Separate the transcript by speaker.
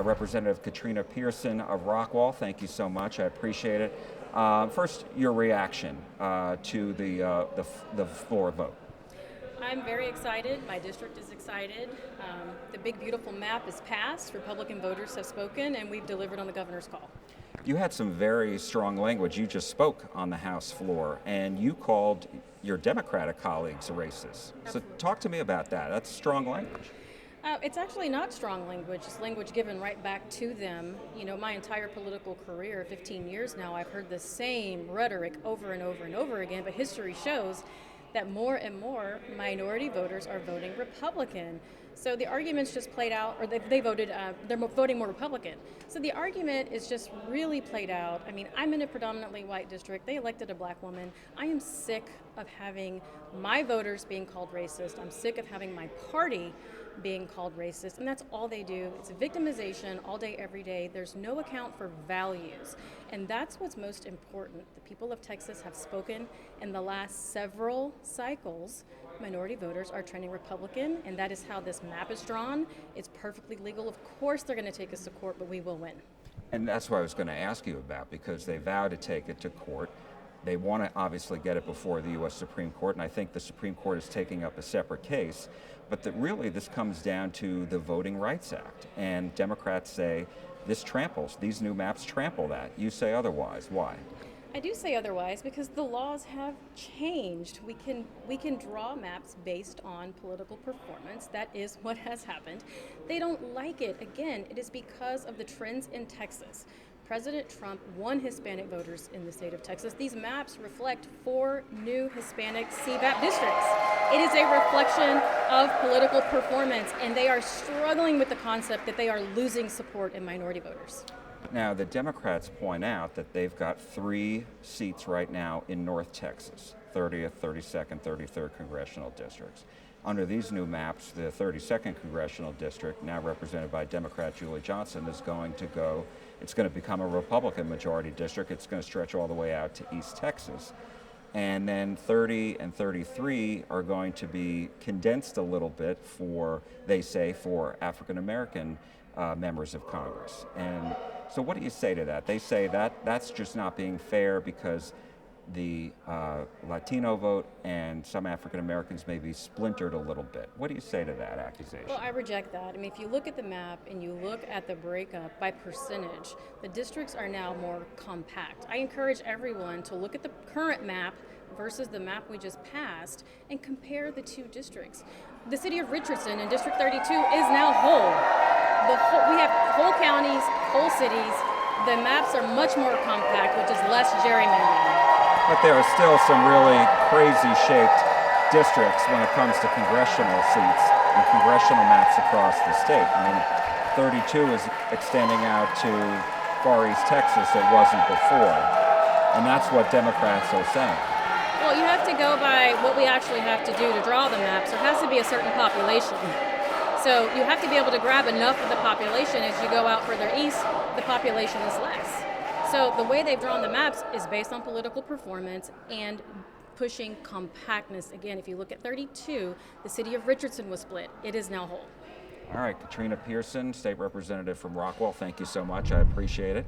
Speaker 1: Representative Katrina Pierson of Rockwall, thank you so much. I appreciate it. First, your reaction to the floor vote.
Speaker 2: I'm very excited. My district is excited. The big, beautiful map is passed. Republican voters have spoken, and we've delivered on the governor's call.
Speaker 1: You had some very strong language. You just spoke on the House floor, and you called your Democratic colleagues racist. So talk to me about that. That's strong language.
Speaker 2: It's actually not strong language. It's language given right back to them. You know, my entire political career, 15 years now, I've heard the same rhetoric over and over and over again, but history shows that more and more minority voters are voting Republican. So the argument's just played out, or they're voting more Republican. So the argument is just really played out. I mean, I'm in a predominantly white district. They elected a black woman. I am sick of having my voters being called racist. I'm sick of having my party being called racist, and that's all they do. It's victimization all day, every day. There's no account for values, and that's what's most important. The people of Texas have spoken. In the last several cycles, minority voters are trending Republican, and that is how this map is drawn. It's perfectly legal. Of course they're going to take us to court, but we will win.
Speaker 1: And that's what I was going to ask you about, because they vow to take it to court. They want to obviously get it before the U.S. Supreme Court, and I think the Supreme Court is taking up a separate case. But that really this comes down to the Voting Rights Act. And Democrats say these new maps trample that. You say otherwise. Why?
Speaker 2: I do say otherwise because the laws have changed. We can draw maps based on political performance. That is what has happened. They don't like it. Again, it is because of the trends in Texas. President Trump won Hispanic voters in the state of Texas. These maps reflect 4 new Hispanic CVAP districts. It is a reflection of political performance, and they are struggling with the concept that they are losing support in minority voters.
Speaker 1: Now, the Democrats point out that they've got 3 seats right now in North Texas, 30th, 32nd, 33rd congressional districts. Under these new maps, the 32nd congressional district, now represented by Democrat Julie Johnson, is going to become a Republican majority district. It's going to stretch all the way out to East Texas. And then 30 and 33 are going to be condensed a little bit they say, for African American members of Congress. And so what do you say to that? They say that that's just not being fair because the Latino vote and some African Americans may be splintered a little bit. What do you say to that accusation?
Speaker 2: Well, I reject that. I mean, if you look at the map and you look at the breakup by percentage, the districts are now more compact. I encourage everyone to look at the current map versus the map we just passed and compare the 2 districts. The city of Richardson in District 32 is now whole. We have whole counties, whole cities. The maps are much more compact, which is less gerrymandering.
Speaker 1: But there are still some really crazy-shaped districts when it comes to congressional seats and congressional maps across the state. I mean, 32 is extending out to Far East Texas. It wasn't before. And that's what Democrats are saying.
Speaker 2: Well, you have to go by what we actually have to do to draw the maps. There has to be a certain population. So you have to be able to grab enough of the population. As you go out further east, the population is less. So the way they've drawn the maps is based on political performance and pushing compactness. Again, if you look at 32, the city of Richardson was split. It is now whole.
Speaker 1: All right, Katrina Pierson, State Representative from Rockwall, thank you so much. I appreciate it.